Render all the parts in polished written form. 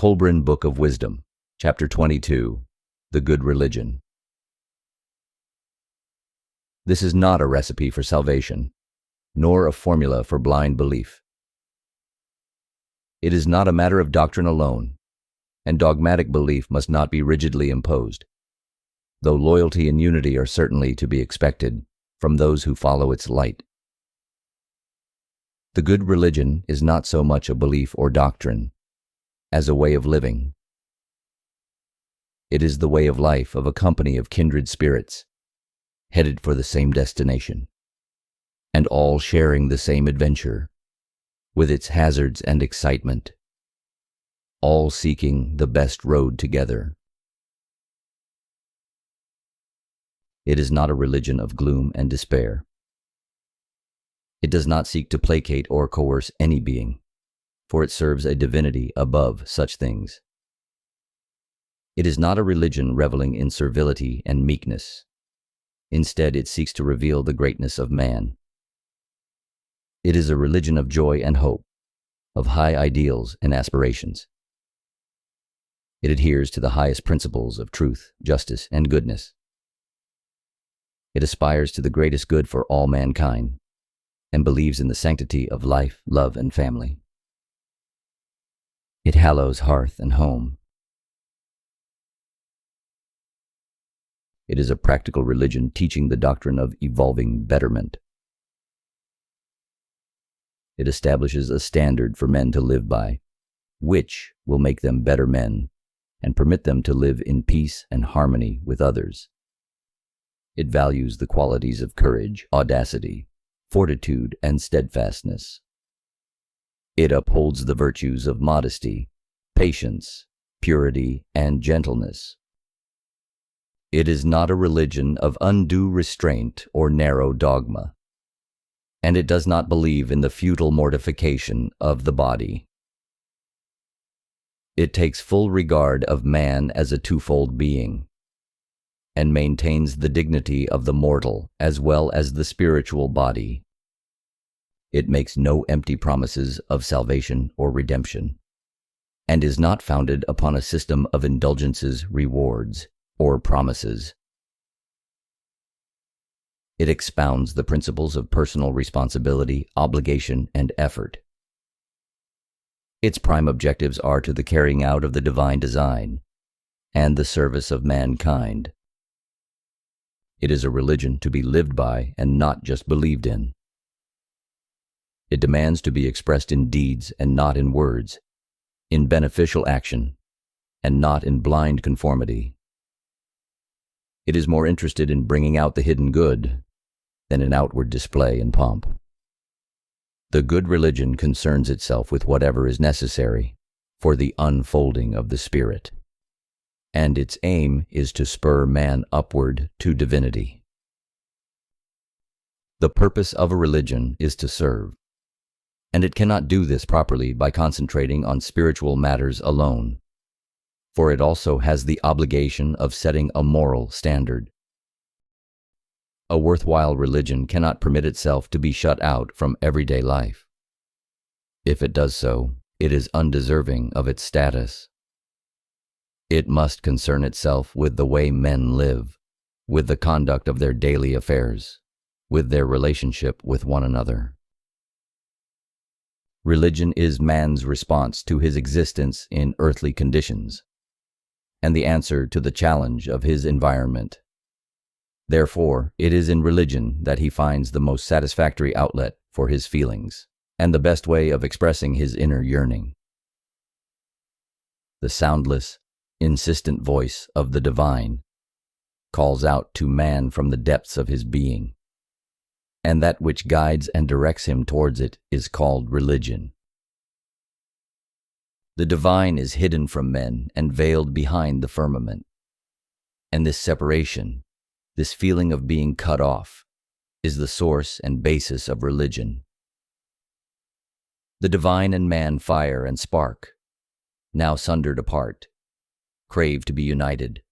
Kolbrin Book of Wisdom, Chapter 22, The Good Religion. This is not a recipe for salvation, nor a formula for blind belief. It is not a matter of doctrine alone, and dogmatic belief must not be rigidly imposed, though loyalty and unity are certainly to be expected from those who follow its light. The good religion is not so much a belief or doctrine as a way of living. It is the way of life of a company of kindred spirits, headed for the same destination, and all sharing the same adventure, with its hazards and excitement, all seeking the best road together. It is not a religion of gloom and despair. It does not seek to placate or coerce any being, for it serves a divinity above such things. It is not a religion reveling in servility and meekness. Instead, it seeks to reveal the greatness of man. It is a religion of joy and hope, of high ideals and aspirations. It adheres to the highest principles of truth, justice, and goodness. It aspires to the greatest good for all mankind, and believes in the sanctity of life, love, and family. It hallows hearth and home. It is a practical religion teaching the doctrine of evolving betterment. It establishes a standard for men to live by, which will make them better men and permit them to live in peace and harmony with others. It values the qualities of courage, audacity, fortitude, and steadfastness. It upholds the virtues of modesty, patience, purity, and gentleness. It is not a religion of undue restraint or narrow dogma, and it does not believe in the futile mortification of the body. It takes full regard of man as a twofold being, and maintains the dignity of the mortal as well as the spiritual body. It makes no empty promises of salvation or redemption, and is not founded upon a system of indulgences, rewards, or promises. It expounds the principles of personal responsibility, obligation, and effort. Its prime objectives are to the carrying out of the divine design and the service of mankind. It is a religion to be lived by and not just believed in. It demands to be expressed in deeds and not in words, in beneficial action and not in blind conformity. It is more interested in bringing out the hidden good than in outward display and pomp. The good religion concerns itself with whatever is necessary for the unfolding of the Spirit, and its aim is to spur man upward to divinity. The purpose of a religion is to serve, and it cannot do this properly by concentrating on spiritual matters alone, for it also has the obligation of setting a moral standard. A worthwhile religion cannot permit itself to be shut out from everyday life. If it does so, it is undeserving of its status. It must concern itself with the way men live, with the conduct of their daily affairs, with their relationship with one another. Religion is man's response to his existence in earthly conditions, and the answer to the challenge of his environment. Therefore, it is in religion that he finds the most satisfactory outlet for his feelings, and the best way of expressing his inner yearning. The soundless, insistent voice of the divine calls out to man from the depths of his being, and that which guides and directs him towards it is called religion. The divine is hidden from men and veiled behind the firmament, and this separation, this feeling of being cut off, is the source and basis of religion. The divine and man fire and spark, now sundered apart, crave to be united,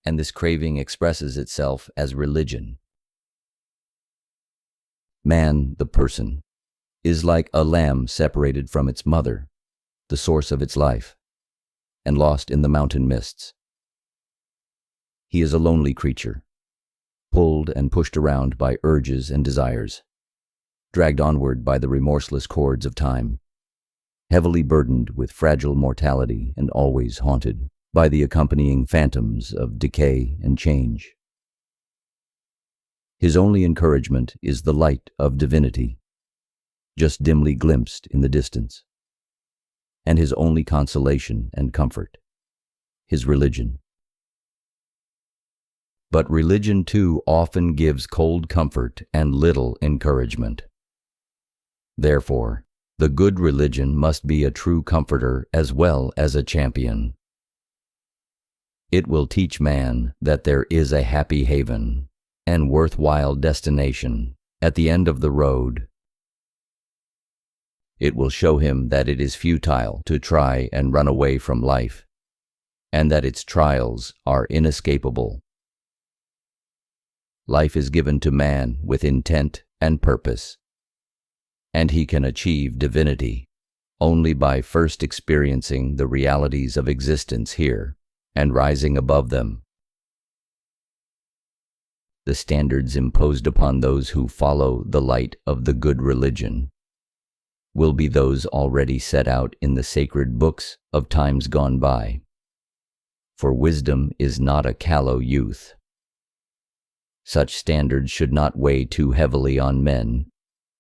and this craving expresses itself as religion. Man, the person, is like a lamb separated from its mother, the source of its life, and lost in the mountain mists. He is a lonely creature, pulled and pushed around by urges and desires, dragged onward by the remorseless cords of time, heavily burdened with fragile mortality and always haunted by the accompanying phantoms of decay and change. His only encouragement is the light of divinity, just dimly glimpsed in the distance, and his only consolation and comfort, his religion. But religion too often gives cold comfort and little encouragement. Therefore, the good religion must be a true comforter as well as a champion. It will teach man that there is a happy haven and worthwhile destination at the end of the road. It will show him that it is futile to try and run away from life, and that its trials are inescapable. Life is given to man with intent and purpose, and he can achieve divinity only by first experiencing the realities of existence here and rising above them. The standards imposed upon those who follow the light of the good religion will be those already set out in the sacred books of times gone by. For wisdom is not a callow youth. Such standards should not weigh too heavily on men,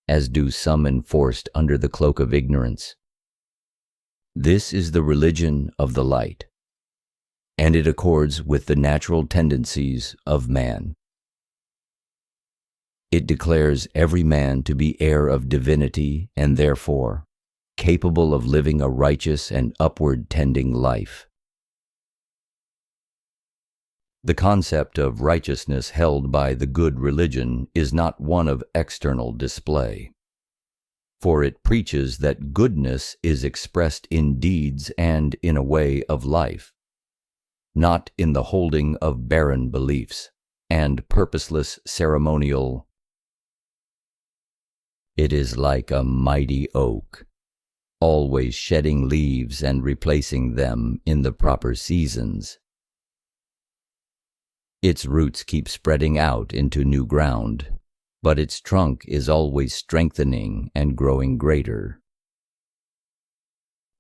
as do some enforced under the cloak of ignorance. This is the religion of the light, and it accords with the natural tendencies of man. It declares every man to be heir of divinity and therefore capable of living a righteous and upward-tending life. The concept of righteousness held by the good religion is not one of external display, for it preaches that goodness is expressed in deeds and in a way of life, not in the holding of barren beliefs and purposeless ceremonial. It is like a mighty oak, always shedding leaves and replacing them in the proper seasons. Its roots keep spreading out into new ground, but its trunk is always strengthening and growing greater.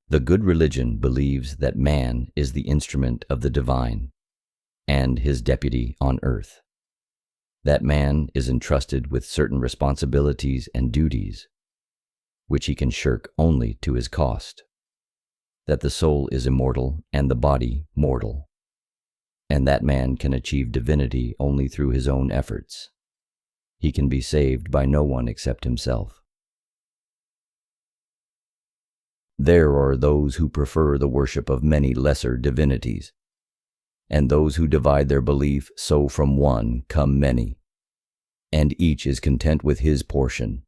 The good religion believes that man is the instrument of the divine and his deputy on earth, that man is entrusted with certain responsibilities and duties, which he can shirk only to his cost, that the soul is immortal and the body mortal, and that man can achieve divinity only through his own efforts. He can be saved by no one except himself. There are those who prefer the worship of many lesser divinities, and those who divide their belief, so from one come many, and each is content with his portion,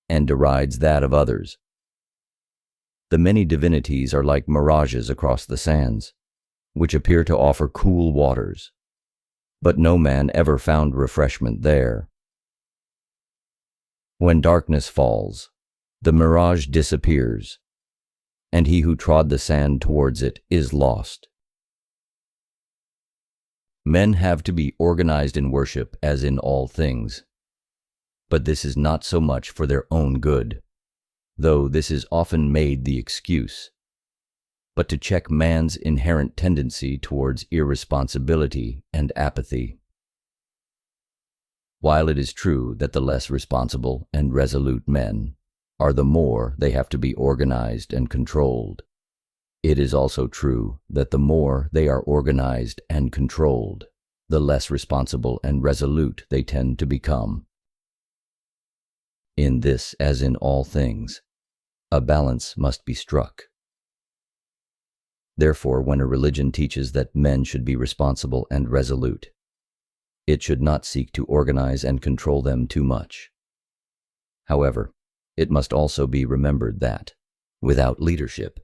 and derides that of others. The many divinities are like mirages across the sands, which appear to offer cool waters, but no man ever found refreshment there. When darkness falls, the mirage disappears, and he who trod the sand towards it is lost. Men have to be organized in worship as in all things, but this is not so much for their own good, though this is often made the excuse, but to check man's inherent tendency towards irresponsibility and apathy. While it is true that the less responsible and resolute men are the more they have to be organized and controlled, it is also true that the more they are organized and controlled, the less responsible and resolute they tend to become. In this, as in all things, a balance must be struck. Therefore, when a religion teaches that men should be responsible and resolute, it should not seek to organize and control them too much. However, it must also be remembered that, without leadership,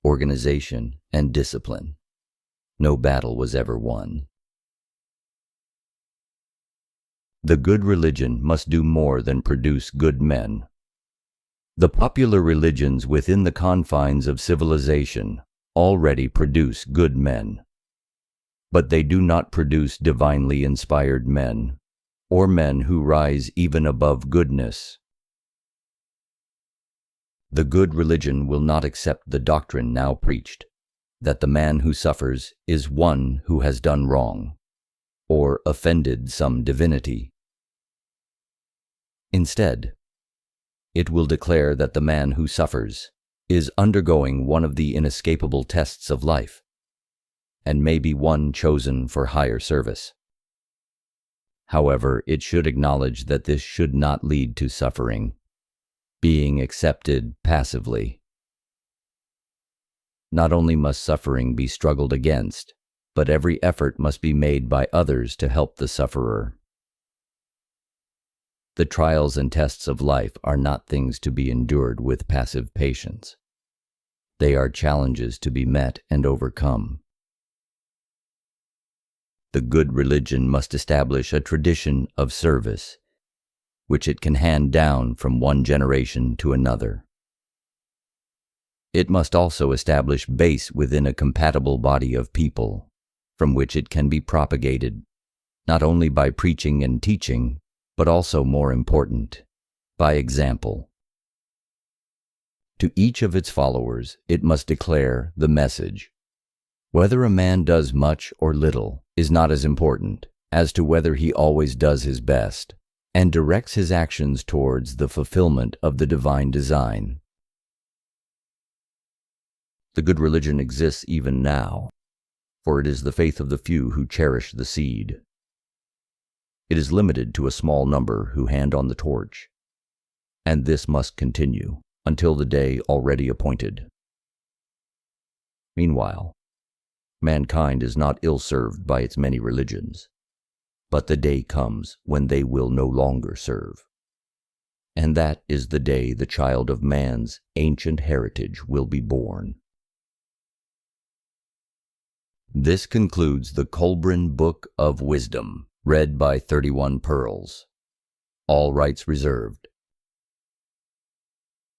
organization, and discipline, no battle was ever won. The good religion must do more than produce good men. The popular religions within the confines of civilization already produce good men, but they do not produce divinely inspired men, or men who rise even above goodness. The good religion will not accept the doctrine now preached, that the man who suffers is one who has done wrong, or offended some divinity. Instead, it will declare that the man who suffers is undergoing one of the inescapable tests of life, and may be one chosen for higher service. However, it should acknowledge that this should not lead to suffering, being accepted passively. Not only must suffering be struggled against, but every effort must be made by others to help the sufferer. The trials and tests of life are not things to be endured with passive patience. They are challenges to be met and overcome. The good religion must establish a tradition of service, which it can hand down from one generation to another. It must also establish base within a compatible body of people, from which it can be propagated, not only by preaching and teaching, but also, more important, by example. To each of its followers, it must declare the message. Whether a man does much or little is not as important as to whether he always does his best and directs his actions towards the fulfillment of the divine design. The good religion exists even now, for it is the faith of the few who cherish the seed. It is limited to a small number who hand on the torch, and this must continue until the day already appointed. Meanwhile, mankind is not ill-served by its many religions, but the day comes when they will no longer serve. And that is the day the child of man's ancient heritage will be born. This concludes the Kolbrin Book of Wisdom, read by 31 Pearls. All rights reserved.